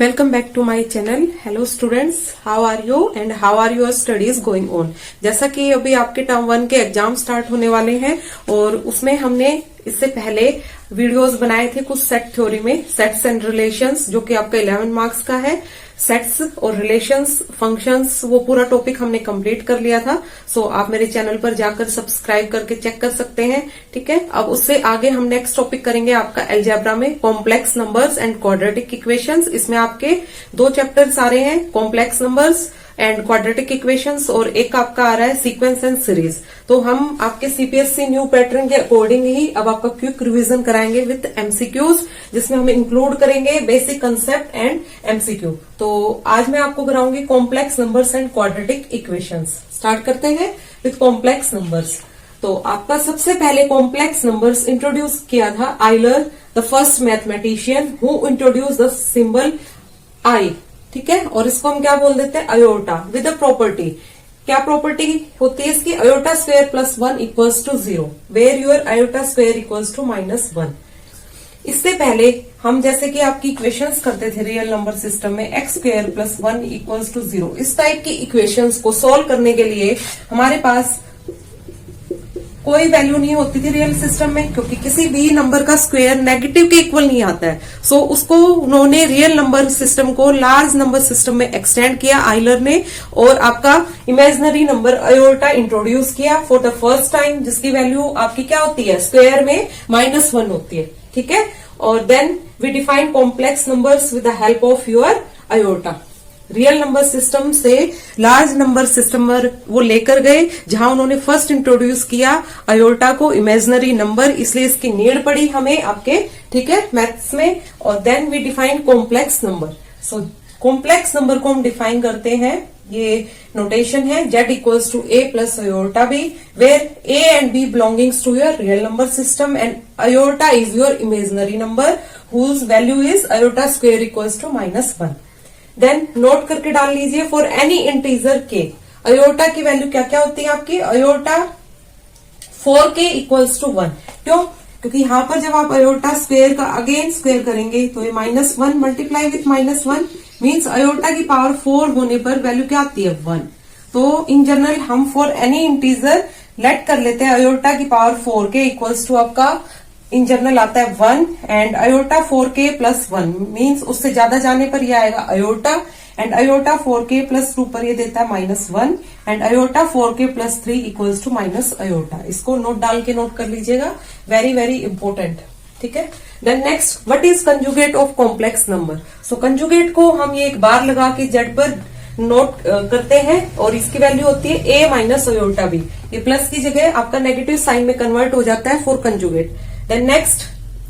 Welcome back to my channel. Hello students, how are you and how are your studies going on? जैसा कि अभी आपके term 1 के exam start होने वाले हैं और उसमें हमने इससे पहले वीडियोस बनाए थे कुछ सेट थ्योरी में, सेट्स एंड रिलेशंस, जो कि आपका 11 मार्क्स का है। सेट्स और रिलेशंस, फंक्शंस, वो पूरा टॉपिक हमने कंप्लीट कर लिया था। सो आप मेरे चैनल पर जाकर सब्सक्राइब करके चेक कर सकते हैं। ठीक है, अब उससे आगे हम नेक्स्ट टॉपिक करेंगे आपका अलजेब्रा में complex numbers and quadratic equations. इसमें आपके 2 चैप्टर्स आ रहे हैं, complex numbers and quadratic equations, और एक आपका आ रहा है सीक्वेंस एंड सीरीज। तो हम आपके सीपीएससी न्यू पैटर्न के अकॉर्डिंग ही अब आपका क्विक रिवीजन कराएंगे विद एमसीक्यूज, जिसमें हम इंक्लूड करेंगे बेसिक कंसेप्ट एंड एमसीक्यू। तो आज मैं आपको कराऊंगी complex numbers and quadratic equations. Start करते हैं विद कॉम्प्लेक्स नंबर्स। तो आपका सबसे पहले कॉम्प्लेक्स नंबर्स इंट्रोड्यूस किया था Euler, the first mathematician who introduce the symbol i. ठीक है, और इसको हम क्या बोल देते हैं, अयोटा, विद अ प्रॉपर्टी। क्या प्रॉपर्टी होती है इसकी, iota square plus 1 equals to 0, where your iota square equals to -1। इससे पहले हम जैसे कि आपकी इक्वेशंस करते थे रियल नंबर सिस्टम में, x square plus 1 equals to 0, इस टाइप की इक्वेशंस को सोल्व करने के लिए हमारे पास कोई वैल्यू नहीं होती थी रियल सिस्टम में, क्योंकि किसी भी नंबर का स्क्वायर नेगेटिव के इक्वल नहीं आता है। सो उसको उन्होंने रियल नंबर सिस्टम को लार्ज नंबर सिस्टम में एक्सटेंड किया आइलर ने, और आपका इमेजिनरी नंबर अयोटा इंट्रोड्यूस किया फॉर द फर्स्ट टाइम, जिसकी वैल्यू आपकी क्या होती है, स्क्वायर में -1 होती है। ठीक है, और then we define complex numbers with the help of your iota. Real number system से लार्ज नंबर सिस्टम पर वो लेकर गए, जहां उन्होंने फर्स्ट इंट्रोड्यूस किया अयोटा को, इमेजिनरी नंबर, इसलिए इसकी नीड पड़ी हमें आपके, ठीक है, मैथ्स में। और then we define complex number. So complex number को हम डिफाइन करते हैं, ये नोटेशन है, z equals to a plus iota b, where a and b belongings to your real number system and iota is your imaginary number whose value is iota square equals to -1। Then note करके डाल लीजिए, for any integer के iota की value क्या क्या होती है आपकी, अयोटा 4k इक्वल्स टू 1। क्यों, क्योंकि यहां पर जब आप अयोटा स्क्वायर का अगेन स्क्वायर करेंगे तो ये -1 मल्टीप्लाई विथ -1 मीन्स अयोटा की पावर 4 होने पर वैल्यू क्या आती है, 1। तो इन जनरल हम फॉर एनी इंटीजर लेट कर लेते हैं अयोटा की पावर 4k इक्वल्स टू आपका इन जनरल आता है 1, and iota 4k plus 1 means उससे ज्यादा जाने पर यह आएगा aorta, and iota 4k plus 2 पर ये देता है -1, and iota 4k plus 3 equals to minus iota. इसको नोट डाल के नोट कर लीजिएगा, वेरी वेरी इंपॉर्टेंट। ठीक है, then next, what is conjugate of complex number. So conjugate को हम ये एक बार लगा के जेड पर नोट करते हैं, और इसकी वैल्यू होती है a माइनस अयोटा b। ये प्लस की जगह आपका नेगेटिव साइन में कन्वर्ट हो जाता है फॉर कंजुगेट। देन नेक्स्ट,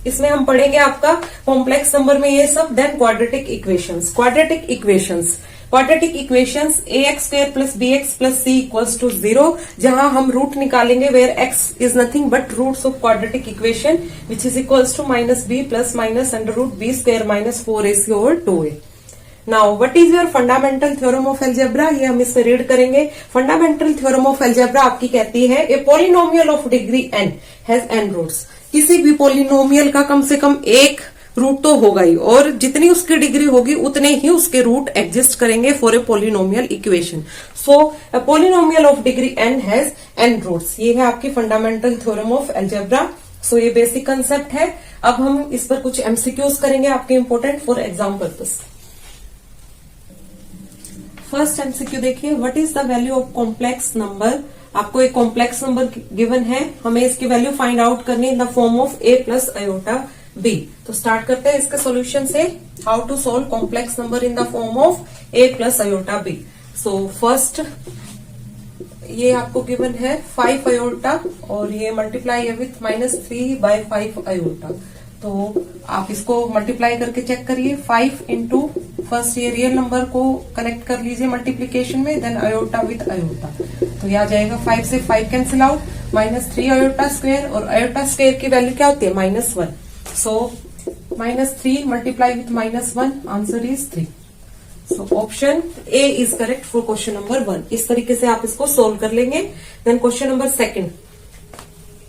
इसमें हम पढ़ेंगे आपका कॉम्प्लेक्स नंबर में ये सब। Then quadratic equations. Quadratic equations, quadratic equations ax square plus bx plus c equals to 0, जहां हम रूट निकालेंगे where x is nothing but roots of quadratic equation which is equals to -b plus minus under root b square minus 4ac over 2a। Now what is your fundamental theorem of algebra, ये हम इसमें read करेंगे। Fundamental theorem of algebra आपकी कहती है, a polynomial of degree n has n roots. किसी भी polynomial का कम से कम एक रूट तो होगा ही, और जितनी उसकी डिग्री होगी उतने ही उसके रूट एग्जिस्ट करेंगे for a polynomial equation. So a polynomial of degree n has n roots. ये है आपकी fundamental theorem of algebra. So ये बेसिक कंसेप्ट है। अब हम इस पर कुछ एमसीक्यूज करेंगे आपके important for exam purpose. First MCQ देखिए, what is the value of complex number. आपको एक कॉम्प्लेक्स नंबर गिवन है, हमें इसकी वैल्यू फाइंड आउट करनी in the form of a plus iota b। तो स्टार्ट करते हैं इसके सॉल्यूशन से, how to solve complex number in the form of a plus iota b। So first, ये आपको गिवन है 5 अयोटा, और ये मल्टीप्लाई है विथ -3/5 अयोटा। तो आप इसको मल्टीप्लाई करके चेक करिए, 5 इंटू फर्स्ट ये रियल नंबर को कनेक्ट कर लीजिए मल्टीप्लीकेशन में, देन अयोटा विथ अयोटा। तो ये आ जाएगा 5 से 5 कैंसिल आउट, -3 अयोटा स्क्वायर, और अयोटा स्क्वायर की वैल्यू क्या होती है, -1। सो -3 multiply with -1, answer is 3। So option A is correct for question number 1। इस तरीके से आप इसको सोल्व कर लेंगे। देन क्वेश्चन नंबर 2,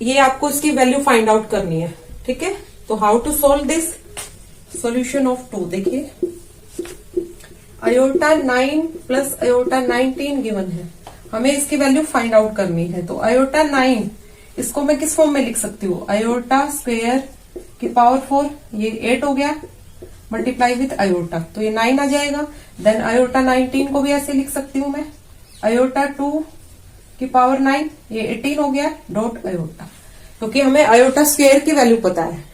ये आपको इसकी वैल्यू फाइंड आउट करनी है। ठीक है, तो how to solve this, solution of 2 देखिए, अयोटा 9 प्लस अयोटा 19 गिवन है, हमें इसकी वैल्यू फाइंड आउट करनी है। तो अयोटा 9 इसको मैं किस फॉर्म में लिख सकती हूँ, अयोटा स्क्वायर की पावर 4, ये 8 हो गया, मल्टीप्लाई विथ अयोटा, तो ये 9 आ जाएगा। देन अयोटा 19 को भी ऐसे लिख सकती हूँ मैं, अयोटा 2 की पावर 9, ये 18 हो गया, डॉट अयोटा, क्योंकि हमें अयोटा स्क्वायर की वैल्यू पता है,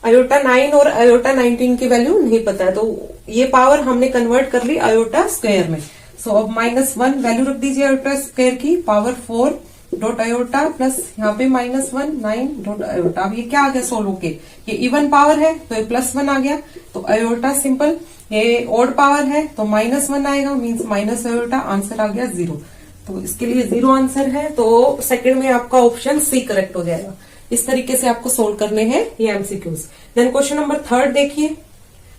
अयोटा 9 और अयोटा 19 की वैल्यू नहीं पता है, तो ये पावर हमने कन्वर्ट कर ली अयोटा स्क्वायर में। सो अब -1 वैल्यू रख दीजिए अयोटा स्क्वायर की, पावर 4 डॉट अयोटा प्लस यहाँ पे -1 9 डॉट अयोटा। अब ये क्या आ गया सोल्व होके, ये इवन पावर है तो ये +1 आ गया, तो अयोटा सिंपल, ये ऑड पावर है तो -1 आएगा, मीन्स माइनस अयोटा, आंसर आ गया 0। तो इसके लिए 0 आंसर है, तो सेकंड में आपका ऑप्शन सी करेक्ट हो जाएगा। इस तरीके से आपको सोल्व करने हैं ये एमसीक्यूज। देन क्वेश्चन नंबर 3 देखिए,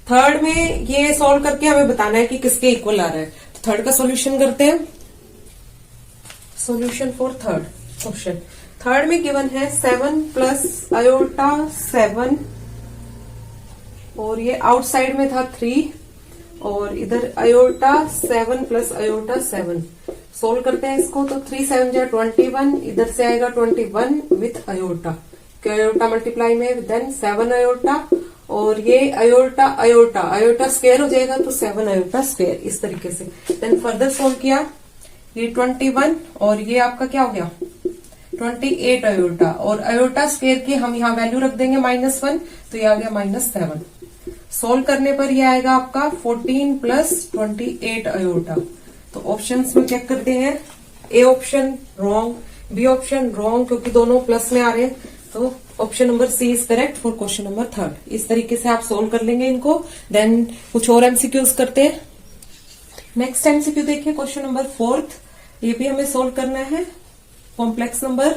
थर्ड में ये सोल्व करके हमें बताना है कि किसके इक्वल आ रहा है। तो थर्ड का सॉल्यूशन करते हैं, solution for third question. Third में गिवन है 7 प्लस अयोटा 7, और ये आउटसाइड में था 3, और इधर अयोटा 7 प्लस अयोटा 7। सोल्व करते हैं इसको, तो 3 7 जा 21, इधर से आएगा 21 विथ अयोटा, अयोटा मल्टीप्लाई में, देन 7 अयोटा, और ये अयोटा अयोटा अयोटा स्क्वायर हो जाएगा, तो 7 अयोटा स्क्वायर, इस तरीके से। देन फर्दर सोल्व किया, ये 21 और ये आपका क्या हो गया 28 अयोटा, और अयोटा स्क्वायर की हम यहाँ वैल्यू रख देंगे -1, तो ये आ गया -7। सोल्व करने पर ये आएगा आपका 14 प्लस 28 अयोटा। तो ऑप्शंस में चेक करते हैं, A option wrong, B option wrong, क्योंकि दोनों प्लस में आ रहे हैं, तो option number C is correct for question number 3। इस तरीके से आप सोल्व कर लेंगे इनको। देन कुछ और एमसीक्यूज करते हैं। नेक्स्ट एमसीक्यू देखिए, क्वेश्चन नंबर 4, ये भी हमें सोल्व करना है। Complex number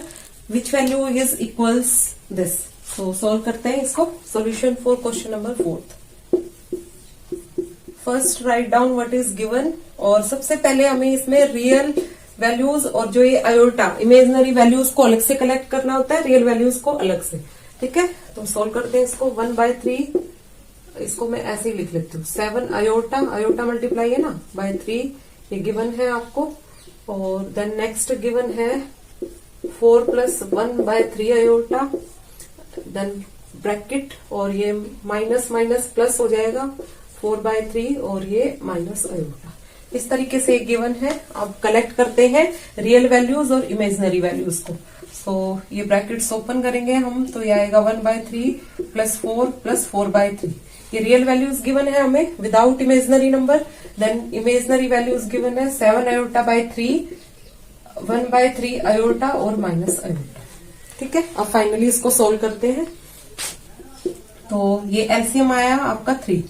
which value is equals this, तो सोल्व करते हैं इसको। Solution for question number 4। First write down what is given, और सबसे पहले हमें इसमें रियल वैल्यूज और जो ये अयोटा इमेजिनरी वैल्यूज को अलग से कलेक्ट करना होता है, रियल वैल्यूज को अलग से, ठीक है। तो सोल्व करते हैं इसको। 1/3, इसको मैं ऐसे ही लिख लेती हूँ, 7 अयोटा, अयोटा मल्टीप्लाई है ना बाय 3, ये गिवन है आपको। और देन नेक्स्ट गिवन है 4 प्लस 1/3 अयोटा, देन ब्रैकेट, और ये माइनस माइनस प्लस हो जाएगा 4/3, और ये माइनस अयोटा। इस तरीके से एक गिवन है। अब कलेक्ट करते हैं रियल वैल्यूज और इमेजिनरी वैल्यूज को। सो ये ब्रैकेट्स ओपन करेंगे हम, तो ये आएगा 1/3 प्लस 4 प्लस 4/3। ये रियल वैल्यूज गिवन है हमें without imaginary number. Then imaginary values given है 7 अयोटा बाय 3, 1/3 अयोटा और माइनस अयोटा, ठीक है। अब फाइनली इसको सोल्व करते हैं। तो ये एलसीएम आया आपका 3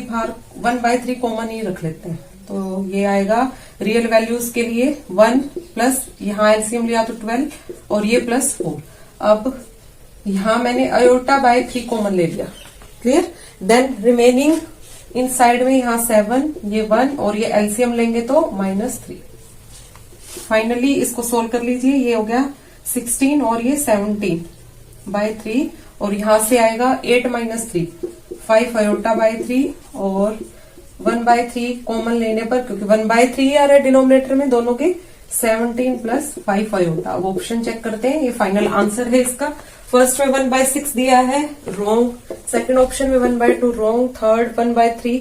बाहर, 1/3 कॉमन ही रख लेते हैं, तो ये आएगा रियल वैल्यूज के लिए 1 प्लस यहाँ एलसीएम लिया तो 12, और ये प्लस 4। अब यहाँ मैंने अयोटा बाय 3 कॉमन ले लिया, clear. Then remaining inside में यहाँ 7, ये 1, और ये एलसीएम लेंगे तो -3। फाइनली इसको सोल्व कर लीजिए, ये हो गया 16 और ये 17/3, और यहां से आएगा 8 - 3, 5 अयोटा बाय 3, और 1/3 कॉमन लेने पर, क्योंकि 1/3 आ रहा है डिनोमिनेटर में दोनों के, 17 प्लस 5 अयोटा। अब ऑप्शन चेक करते हैं, ये फाइनल आंसर है इसका। फर्स्ट में 1/6 दिया है, रॉन्ग। सेकंड ऑप्शन में 1/2 wrong, third 1/3,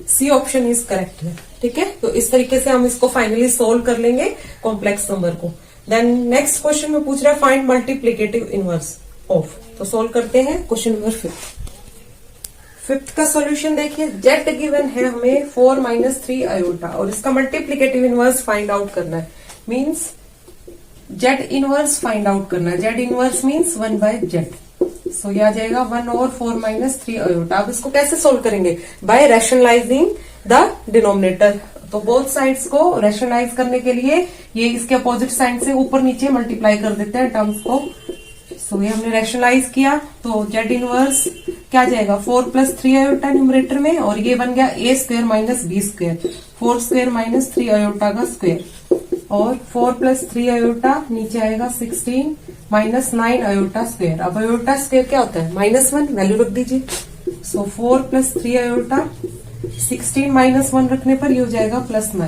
C option is correct है, ठीक है। तो इस तरीके से हम इसको फाइनली सोल्व कर लेंगे कॉम्प्लेक्स नंबर को। देन नेक्स्ट क्वेश्चन में पूछ रहा है फाइंड मल्टीप्लीकेटिव इनवर्स ऑफ, तो सोल्व करते हैं क्वेश्चन नंबर 5th का सॉल्यूशन देखिए। जेड गिवन है हमें 4 - 3 अयोटा, और इसका मल्टीप्लीकेटिव इनवर्स फाइंड आउट करना है, means Z inverse find out करना है। जेड इनवर्स मीन्स 1/z, सो ये आ जाएगा 1 और 4 - 3 अयोटा। अब इसको कैसे सोल्व करेंगे, बाय रैशनलाइजिंग द डिनोमिनेटर। तो बोथ साइड्स को रैशनलाइज करने के लिए ये इसके अपोजिट साइड से ऊपर नीचे मल्टीप्लाई कर देते हैं टर्म्स को। सो ये हमने रैशनलाइज किया, तो जेड इनवर्स क्या जाएगा 4 + 3 अयोटा न्यूमरेटर में, और ये बन गया a² - b², 4² - 3 अयोटा का स्क्वायर, और 4 + 3 अयोटा नीचे आएगा 16 - 9 अयोटा स्क्वायर। अब अयोटा स्क्वायर क्या होता है -1, वैल्यू रख दीजिए। सो 4 + 3 अयोटा 16 माइनस 1 रखने पर ये हो जाएगा +9।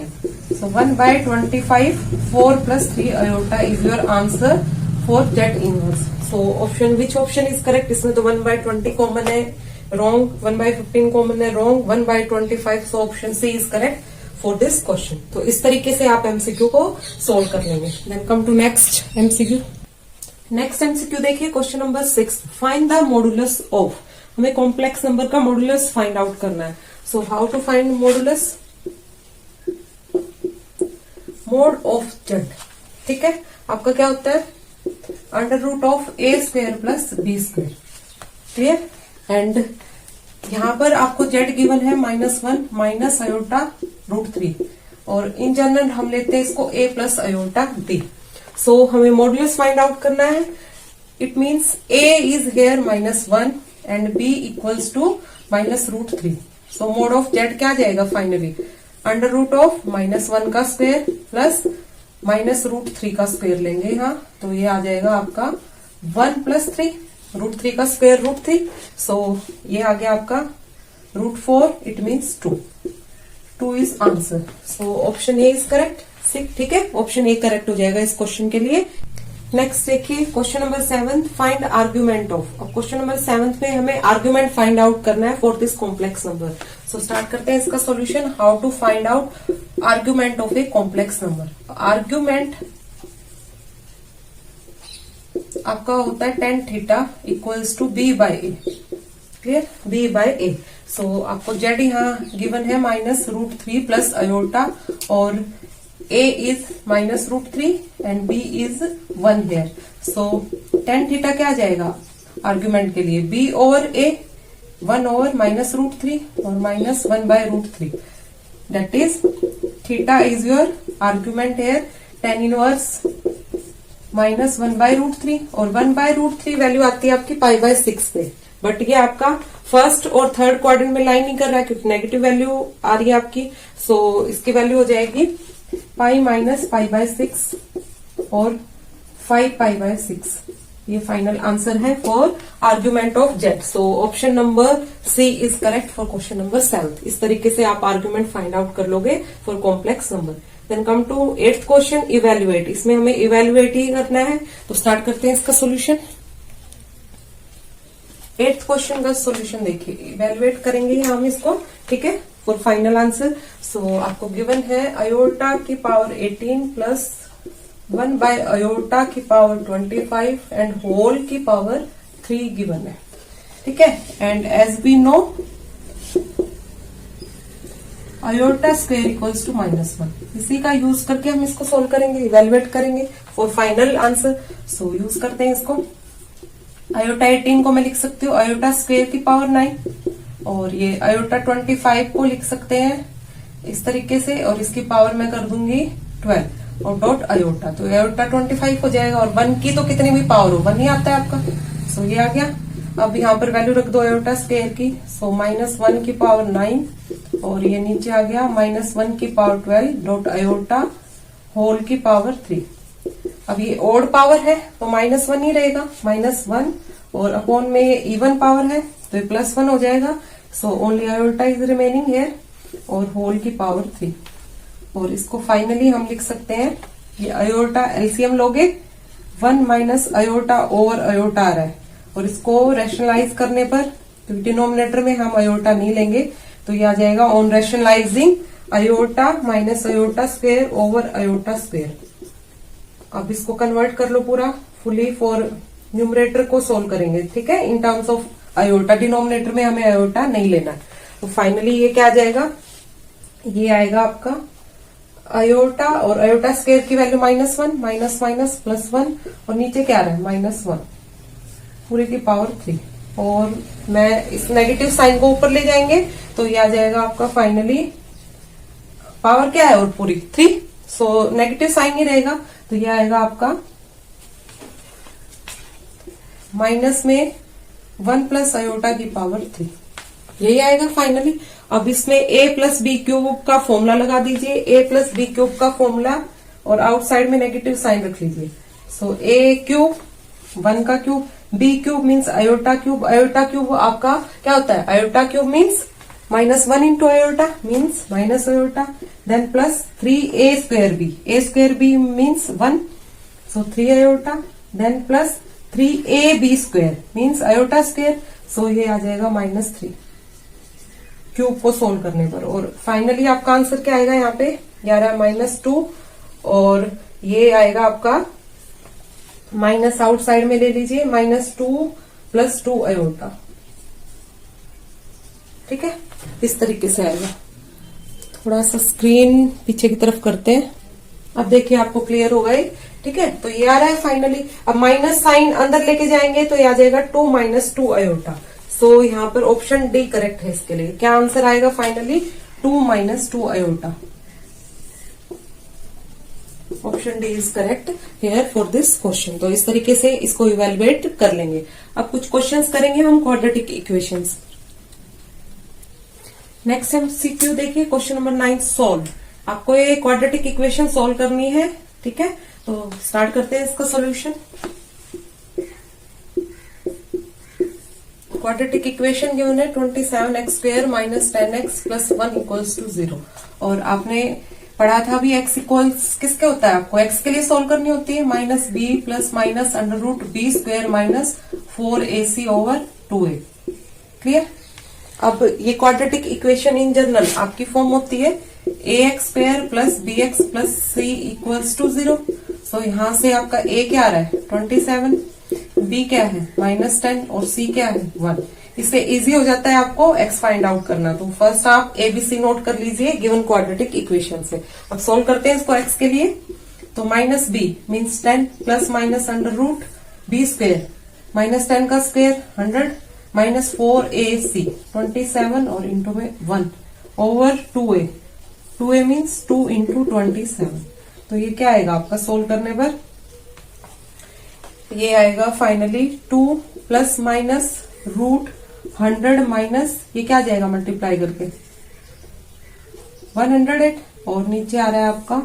So 1/25 4 + 3 iota is your answer for z inverse. So option which option is correct? इसमें तो 1/20 कॉमन है, रॉन्ग। 1/15 कॉमन है, wrong. 1/25, so option C is correct for this question. तो इस तरीके से आप एमसीक्यू को सोल्व कर लेंगे। Then come to next MCQ. Next MCQ देखिए, question number 6, find the modulus of. हमें कॉम्प्लेक्स नंबर का मॉडुलस फाइंड आउट करना है। So how to find modulus? Mod of Z, ठीक है, आपका क्या होता है? √(a² + b²। क्लियर? एंड यहां पर आपको जेड गिवन है -1 माइनस अयोटा √3, और इन जनरल हम लेते हैं इसको a + अयोटा b। सो हमें मॉडुलस फाइंड आउट करना है। It means a is here -1 and b equals to -√3। So mod of z क्या आ जाएगा फाइनली? √(-1 का स्क्वायर प्लस -√3 का स्क्वायर लेंगे यहाँ, तो ये आ जाएगा आपका 1 + 3, √3 का स्क्वायर √3। सो ये आ गया आपका √4, it means 2 is answer. So option A is correct. ठीक है, ऑप्शन ए करेक्ट हो जाएगा इस क्वेश्चन के लिए। नेक्स्ट देखिए, question number 7, find argument of. अब क्वेश्चन नंबर 7 में हमें आर्ग्यूमेंट फाइंड आउट करना है for this complex number. So start करते हैं इसका solution. How to find out argument of a complex number. Argument आपका होता है tan theta equals to b/a। Clear? b/a। So आपको जेड यहाँ गिवन है -√3 + अयोटा, और a is -√3 and b is 1 here. So tan theta क्या आ जाएगा आर्ग्यूमेंट के लिए? b/a 1/-√3 और -1/√3। That is theta is your argument here. tan inverse -1/√3, और 1/√3 वैल्यू आती है आपकी π/6 पे। बट ये आपका फर्स्ट और थर्ड क्वाड्रेंट में लाइन नहीं कर रहा है क्योंकि नेगेटिव वैल्यू आ रही है आपकी। सो इसकी वैल्यू हो जाएगी π - π/6 और 5π/6। ये फाइनल आंसर है for argument of z. So option number C is correct for question number 7। इस तरीके से आप आर्ग्यूमेंट फाइंड आउट कर लोगे for complex number. Then come to 8th question, evaluate. इसमें हमें इवेल्युएट ही करना है, तो स्टार्ट करते हैं इसका सोल्यूशन। 8th क्वेश्चन का सोल्यूशन देखिए, इवेल्युएट करेंगे हम इसको, ठीक है, फॉर फाइनल आंसर। सो आपको गिवन है अयोटा की पावर 18 प्लस 1/अयोटा की पावर 25 एंड होल की पावर 3 गिवन है, ठीक है। And as we know iota square equals to -1। इसी का यूज करके हम इसको सोल्व करेंगे, इवेल्युएट करेंगे for final answer. So use करते हैं इसको। अयोटा 18 को मैं लिख सकती हूँ अयोटा स्क्वायर की पावर 9, और ये अयोटा 25 को लिख सकते हैं इस तरीके से, और इसकी पावर मैं कर दूंगी 12 और डॉट अयोटा, तो अयोटा 25 हो जाएगा। और 1 की तो कितनी भी पावर हो, 1 ही आता है आपका। सो ये आ गया। अब यहाँ पर वैल्यू रख दो अयोटा स्क्वायर की। सो -1 की पावर 9, और ये नीचे आ गया -1 की पावर 12 डॉट अयोटा होल की पावर 3। अब ये ओड पावर है तो -1 ही रहेगा, -1, और अपॉन में ये इवन पावर है तो ये +1 हो जाएगा। So only iota is remaining here, और होल की पावर 3। और इसको फाइनली हम लिख सकते हैं, ये अयोटा एलसीएम लोगे 1 माइनस अयोटा ओवर अयोटा आ रहा है, और इसको रैशनलाइज करने पर, क्योंकि डिनोमिनेटर में हम अयोटा नहीं लेंगे, तो ये आ जाएगा on rationalising iota minus iota square over iota square. अब इसको कन्वर्ट कर लो पूरा फुली फॉर न्यूमरेटर को सोल्व करेंगे, ठीक है, in terms of iota. Denominator में हमें अयोटा नहीं लेना। तो फाइनली ये क्या आ जाएगा, ये आएगा आपका अयोटा और अयोटा स्क्वायर की वैल्यू -1 माइनस माइनस +1, और नीचे क्या आ रहा है -1 पूरी की पावर 3। और मैं इस नेगेटिव साइन को ऊपर ले जाएंगे तो ये आ जाएगा आपका फाइनली पावर क्या है और पूरी 3। सो नेगेटिव साइन ही रहेगा, तो ये आएगा आपका माइनस में 1 प्लस अयोटा की पावर 3, यही आएगा फाइनली। अब इसमें a प्लस बी क्यूब का फॉर्मूला लगा दीजिए, a प्लस बी क्यूब का फॉर्मूला, और आउटसाइड में नेगेटिव साइन रख लीजिए। सो a क्यूब 1 का cube, b cube means iota cube. Iota cube आपका क्या होता है, iota cube means -1 into iota means minus iota, then plus 3a square b. A square b means 1, so 3 iota, then plus 3ab square means iota square, so ये आ जाएगा -3 cube को solve करने पर। और फाइनली आपका आंसर क्या आएगा, यहाँ पे ये आ रहा है -2 और ये आएगा आपका माइनस आउटसाइड में ले लीजिए -2 + 2 आयोटा। ठीक है, इस तरीके से आएगा। थोड़ा सा स्क्रीन पीछे की तरफ करते हैं। अब देखिए आपको क्लियर हो गए। ठीक है, तो ये आ रहा है फाइनली। अब माइनस साइन अंदर लेके जाएंगे तो ये आ जाएगा 2 - 2 आयोटा। सो यहाँ पर ऑप्शन डी करेक्ट है इसके लिए। क्या आंसर आएगा finally, 2 - 2 iota. Option D is correct here for this question. तो इस तरीके से इसको इवेलुएट कर लेंगे। अब कुछ क्वेश्चंस करेंगे हम क्वाड्रेटिक इक्वेशंस। नेक्स्ट एमसीक्यू देखिए, क्वेश्चन नंबर 9 सॉल्व। आपको ये क्वाड्रेटिक इक्वेशन सॉल्व करनी है। ठीक है, तो स्टार्ट करते हैं इसका सॉल्यूशन। क्वाड्रेटिक इक्वेशन गिवन है 27x² - 10x + 1 = 0। और आपने पढ़ा था भी x इक्वल्स किसके होता है, आपको x के लिए सोल्व करनी होती है -b + √b² - 4ac/2a। क्लियर। अब ये क्वाड्रेटिक इक्वेशन इन जनरल आपकी फॉर्म होती है ax² + bx + c = 0। सो यहां से आपका a क्या आ रहा है 27, b क्या है -10 और c क्या है 1। इससे इजी हो जाता है आपको x फाइंड आउट करना। तो फर्स्ट आप ABC नोट कर लीजिए गिवन क्वाड्रेटिक इक्वेशन से। अब सोल्व करते हैं इसको x के लिए। तो -b मीन्स 10 ± √b², -10 का स्क्वायर 100 -4ac 27 और इंटू में 1 ओवर 2a। 2a means 2 × 27। तो ये क्या आएगा आपका सोल्व करने पर, ये आएगा फाइनली 2 ± √100 माइनस ये क्या आ जाएगा मल्टीप्लाई करके 108 और नीचे आ रहा है आपका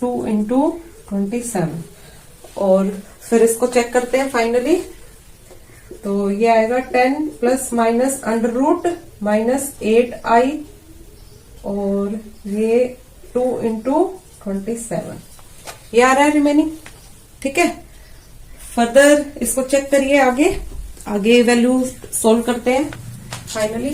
2 × 27। और फिर इसको चेक करते हैं फाइनली। तो ये आएगा 10 ± √−8i और ये 2 × 27 ये आ रहा है रिमेनिंग। ठीक है, फर्दर इसको चेक करिए। आगे वैल्यू सोल्व करते हैं फाइनली।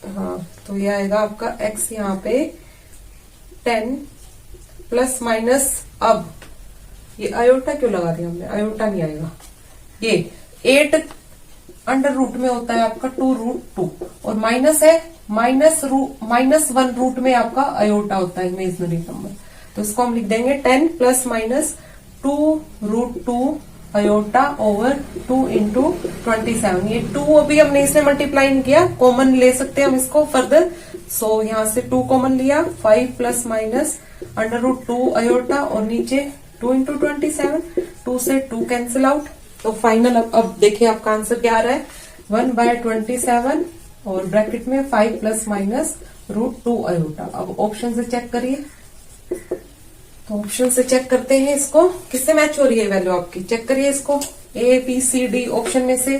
हाँ, तो ये आएगा आपका x यहाँ पे 10 ± अब ये आयोटा क्यों लगा दिया हमने, आयोटा नहीं आएगा। ये 8 अंडर रूट में होता है आपका 2√2 और माइनस है -1 रूट में आपका आयोटा होता है इमेजिनरी नंबर। तो इसको हम लिख देंगे 10 ± 2√2 आयोटा ओवर 2 × 27। ये 2 अभी हमने इसमें मल्टीप्लाई नहीं किया, कॉमन ले सकते हैं हम इसको फर्दर। सो यहां से 2 कॉमन लिया, 5 ± √2 आयोटा और नीचे 2 × 27। 2 से 2 कैंसिल आउट। तो फाइनल अब देखिए आपका आंसर क्या आ रहा है 1/27 और ब्रैकेट में 5 ± √2 आयोटा। अब ऑप्शन से चेक करिए। तो ऑप्शन से चेक करते हैं इसको किससे मैच हो रही है वैल्यू आपकी, चेक करिए इसको A B C D option में से।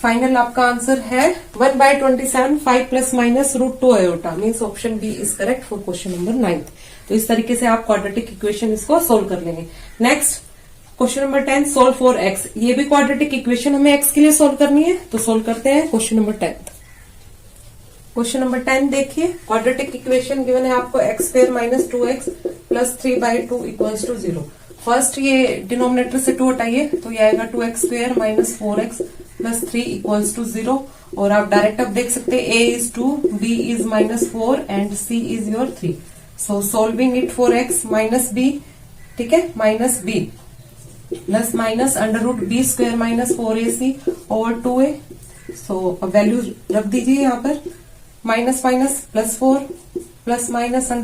फाइनल आपका आंसर है 1/27 5 ± √2 iota means option B is correct for question number 9। तो इस तरीके से आप क्वाड्रेटिक इक्वेशन इसको सोल्व कर लेंगे। Next question number 10 solve for x। ये भी क्वाड्रेटिक इक्वेशन हमें x के लिए सोल्व करनी है। तो सोल्व करते हैं क्वेश्चन नंबर 10। क्वेश्चन नंबर 10 देखिए, क्वाड्रेटिक इक्वेशन गिवन है आपको x² - 2x + 3/2 = 0। फर्स्ट ये डिनोमिनेटर से 2 हटाइए तो ये आएगा 2x² - 4x + 3 = 0। और आप डायरेक्ट अब देख सकते हैं a is 2, b is -4 and c is your 3। So solving it for x -b, ठीक है, -b ± √b² - 4ac over 2a। सो अब वैल्यू रख दीजिए यहाँ पर, -+4 ±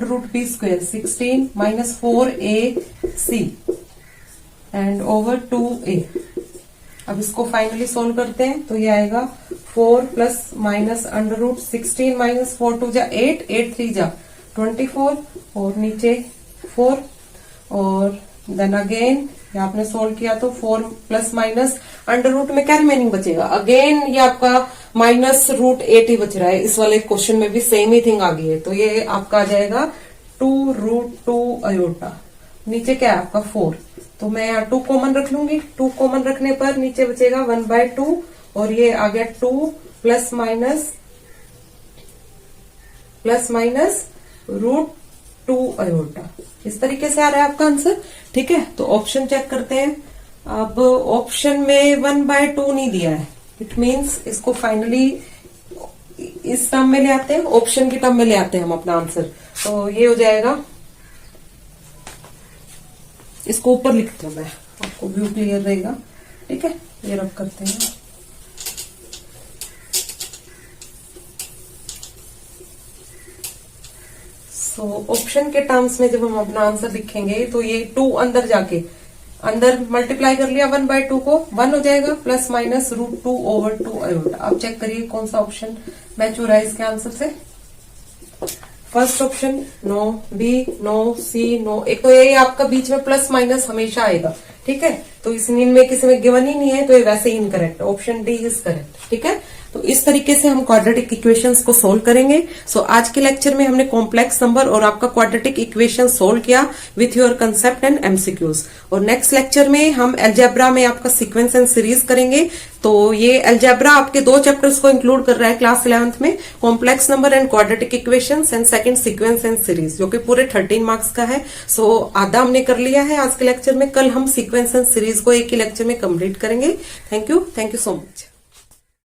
√b² 16 - 4ac and over 2a। अब इसको फाइनली सोल्व करते हैं तो ये आएगा 4 ± √16 - 4 2 जा 8, 8 3 जा 24 और नीचे 4 और देन अगेन ये आपने सोल्व किया तो 4 प्लस माइनस अंडर रूट में क्या रिमेनिंग बचेगा, अगेन ये आपका -√8 ही बच रहा है। इस वाले क्वेश्चन में भी सेम ही थिंग आ गई है, तो ये आपका आ जाएगा 2√2 अयोटा। नीचे क्या है आपका 4, तो मैं यहाँ 2 कॉमन रख लूंगी। 2 कॉमन रखने पर नीचे बचेगा 1/2 और ये आ गया 2 प्लस माइनस √2 अयोटा। इस तरीके से आ रहा है आपका आंसर। ठीक है, तो ऑप्शन चेक करते हैं। अब ऑप्शन में 1/2 नहीं दिया है, इट मीन्स इसको फाइनली इस टर्म में ले आते हैं, ऑप्शन की टर्म में ले आते हैं हम अपना आंसर। तो ये हो जाएगा, इसको ऊपर लिखते हैं, मैं आपको व्यू क्लियर रहेगा। ठीक है, ये रब करते हैं। तो ऑप्शन के टर्म्स में जब हम अपना आंसर लिखेंगे तो ये 2 अंदर जाके अंदर मल्टीप्लाई कर लिया 1/2 को, 1 हो जाएगा प्लस माइनस √2/2 अयोटा। अब चेक करिए कौन सा ऑप्शन मैच हो रहा है इसके आंसर से। First option no, B no, C no. एक तो ये आपका बीच में प्लस माइनस हमेशा आएगा। ठीक है, तो इस में किसी में गिवन ही नहीं है, तो ये वैसे ही incorrect. Option D is correct. ठीक है, तो इस तरीके से हम क्वाड्रेटिक इक्वेशंस को सोल्व करेंगे। सो आज के लेक्चर में हमने कॉम्प्लेक्स नंबर और आपका क्वाड्रेटिक इक्वेशन सोल्व किया with your concept and MCQs. और नेक्स्ट लेक्चर में हम अलजेब्रा में आपका सीक्वेंस एंड सीरीज करेंगे। तो ये अलजेब्रा आपके 2 चैप्टर्स को इंक्लूड कर रहा है क्लास 11th में, complex number and quadratic equations and second sequence and series, जो कि पूरे 13 मार्क्स का है। सो आधा हमने कर लिया है आज के लेक्चर में। कल हम सीक्वेंस एंड सीरीज को एक ही लेक्चर में कंप्लीट करेंगे। Thank you so much.